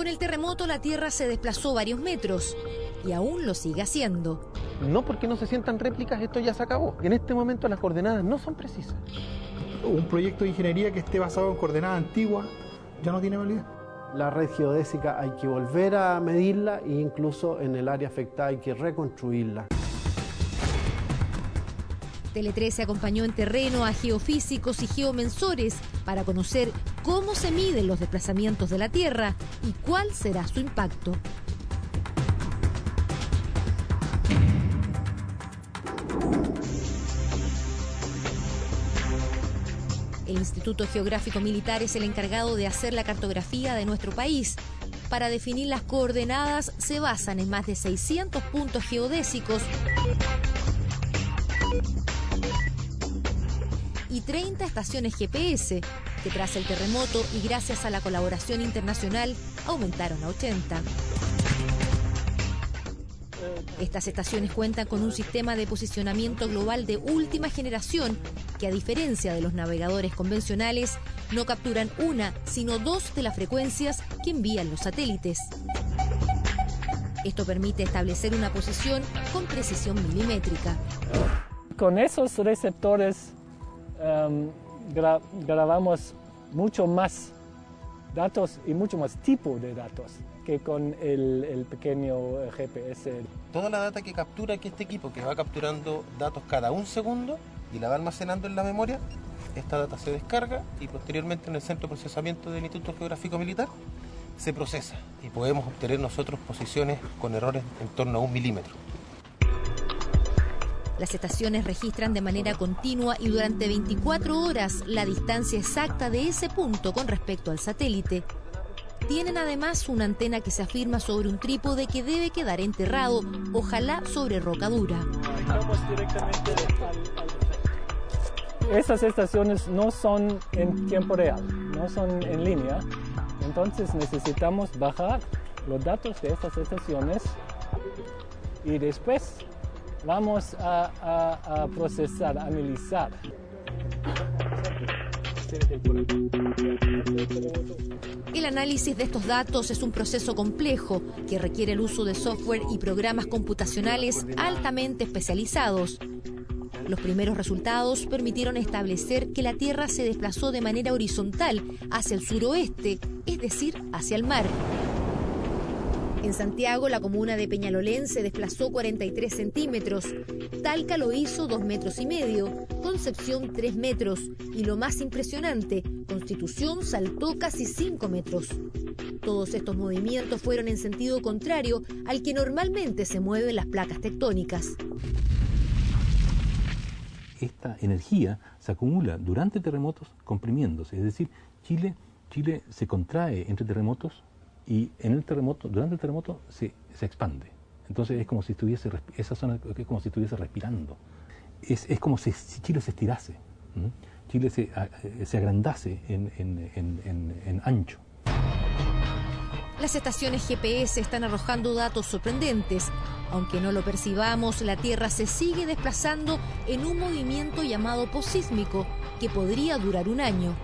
Con el terremoto la Tierra se desplazó varios metros y aún lo sigue haciendo. No porque no se sientan réplicas, esto ya se acabó. En este momento las coordenadas no son precisas. Un proyecto de ingeniería que esté basado en coordenadas antiguas ya no tiene validez. La red geodésica hay que volver a medirla e incluso en el área afectada hay que reconstruirla. Tele 13 acompañó en terreno a geofísicos y geomensores para conocer cómo se miden los desplazamientos de la Tierra y cuál será su impacto. El Instituto Geográfico Militar es el encargado de hacer la cartografía de nuestro país. Para definir las coordenadas se basan en más de 600 puntos geodésicos y 30 estaciones GPS, que tras el terremoto y gracias a la colaboración internacional aumentaron a 80. Estas estaciones cuentan con un sistema de posicionamiento global de última generación que, a diferencia de los navegadores convencionales, no capturan una, sino dos de las frecuencias que envían los satélites. Esto permite establecer una posición con precisión milimétrica. Con esos receptores grabamos mucho más datos y mucho más tipo de datos que con el pequeño GPS. Toda la data que captura aquí este equipo, que va capturando datos cada un segundo y la va almacenando en la memoria, esta data se descarga y posteriormente en el centro de procesamiento del Instituto Geográfico Militar se procesa y podemos obtener nosotros posiciones con errores en torno a 1 milímetro. Las estaciones registran de manera continua y durante 24 horas la distancia exacta de ese punto con respecto al satélite. Tienen además una antena que se afirma sobre un trípode que debe quedar enterrado, ojalá sobre roca dura. Esas estaciones no son en tiempo real, no son en línea, entonces necesitamos bajar los datos de estas estaciones y después vamos a procesar, a analizar. El análisis de estos datos es un proceso complejo que requiere el uso de software y programas computacionales altamente especializados. Los primeros resultados permitieron establecer que la Tierra se desplazó de manera horizontal hacia el suroeste, es decir, hacia el mar. En Santiago, la comuna de Peñalolén se desplazó 43 centímetros, Talca lo hizo 2,5 metros, Concepción 3 metros y lo más impresionante, Constitución saltó casi 5 metros. Todos estos movimientos fueron en sentido contrario al que normalmente se mueven las placas tectónicas. Esta energía se acumula durante terremotos comprimiéndose, es decir, Chile se contrae entre terremotos y durante el terremoto se expande. Entonces es como si estuviese, esa zona es como si estuviese respirando. Es como si Chile se estirase, Chile se agrandase en ancho. Las estaciones GPS están arrojando datos sorprendentes. Aunque no lo percibamos, la Tierra se sigue desplazando en un movimiento llamado posísmico, que podría durar un año.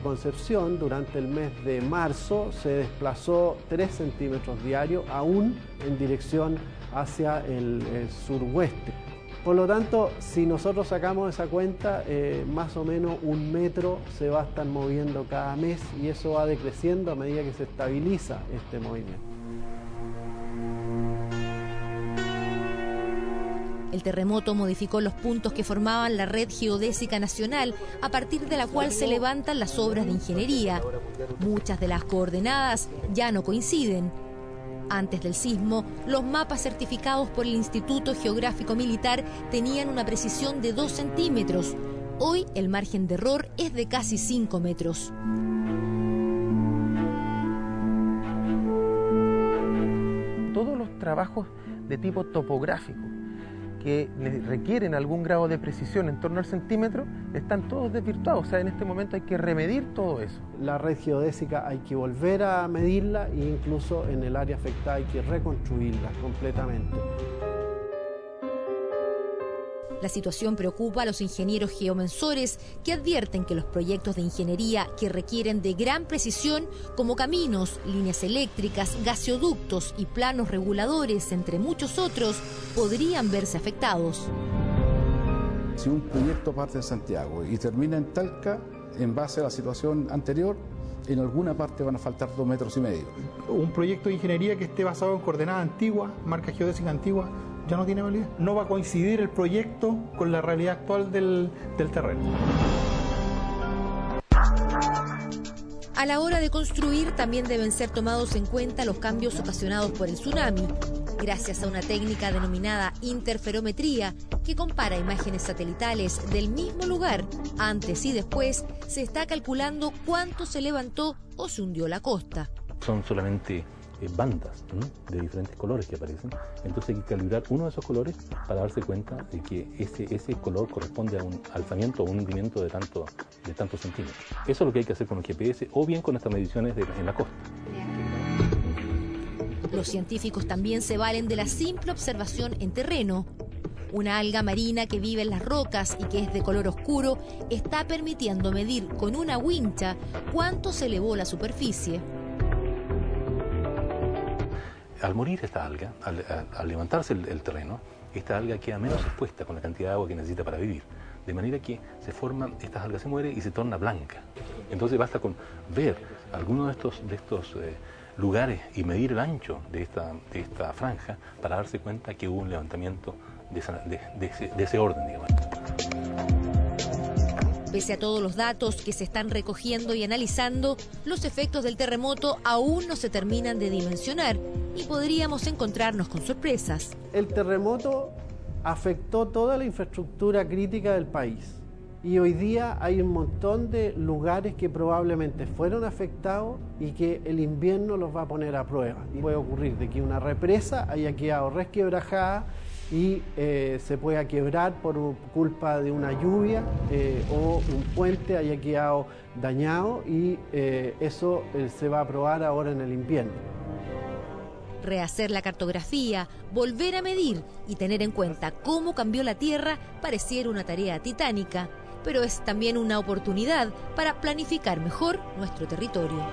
Concepción, durante el mes de marzo, se desplazó 3 centímetros diarios, aún en dirección hacia el suroeste. Por lo tanto, si nosotros sacamos esa cuenta, más o menos 1 metro se va a estar moviendo cada mes y eso va decreciendo a medida que se estabiliza este movimiento. El terremoto modificó los puntos que formaban la red geodésica nacional, a partir de la cual se levantan las obras de ingeniería. Muchas de las coordenadas ya no coinciden. Antes del sismo, los mapas certificados por el Instituto Geográfico Militar tenían una precisión de 2 centímetros. Hoy el margen de error es de casi 5 metros. Todos los trabajos de tipo topográfico que requieren algún grado de precisión en torno al centímetro, están todos desvirtuados. O sea, en este momento hay que remedir todo eso. La red geodésica hay que volver a medirla e incluso en el área afectada hay que reconstruirla completamente. La situación preocupa a los ingenieros geomensores que advierten que los proyectos de ingeniería que requieren de gran precisión, como caminos, líneas eléctricas, gasoductos y planos reguladores, entre muchos otros, podrían verse afectados. Si un proyecto parte de Santiago y termina en Talca, en base a la situación anterior, en alguna parte van a faltar 2,5 metros. Un proyecto de ingeniería que esté basado en coordenadas antiguas, marca geodésica antigua, ya no tiene validez. No va a coincidir el proyecto con la realidad actual del terreno. A la hora de construir también deben ser tomados en cuenta los cambios ocasionados por el tsunami, gracias a una técnica denominada interferometría que compara imágenes satelitales del mismo lugar. Antes y después se está calculando cuánto se levantó o se hundió la costa. Son solamente bandas, ¿no?, de diferentes colores que aparecen. Entonces hay que calibrar uno de esos colores para darse cuenta de que ese color corresponde a un alzamiento o un hundimiento de tantos centímetros. Eso es lo que hay que hacer con el GPS o bien con estas mediciones en la costa. Los científicos también se valen de la simple observación en terreno. Una alga marina que vive en las rocas y que es de color oscuro está permitiendo medir con una wincha cuánto se elevó la superficie. Al morir esta alga, al levantarse el terreno, esta alga queda menos expuesta con la cantidad de agua que necesita para vivir. De manera que estas algas se mueren y se torna blanca. Entonces basta con ver alguno de estos lugares y medir el ancho de esta franja para darse cuenta que hubo un levantamiento de ese orden, digamos. Pese a todos los datos que se están recogiendo y analizando, los efectos del terremoto aún no se terminan de dimensionar y podríamos encontrarnos con sorpresas. El terremoto afectó toda la infraestructura crítica del país y hoy día hay un montón de lugares que probablemente fueron afectados y que el invierno los va a poner a prueba. Y puede ocurrir de que una represa haya quedado resquebrajada y se pueda quebrar por culpa de una lluvia o un puente haya quedado dañado y eso se va a probar ahora en el invierno. Rehacer la cartografía, volver a medir y tener en cuenta cómo cambió la Tierra pareciera una tarea titánica, pero es también una oportunidad para planificar mejor nuestro territorio.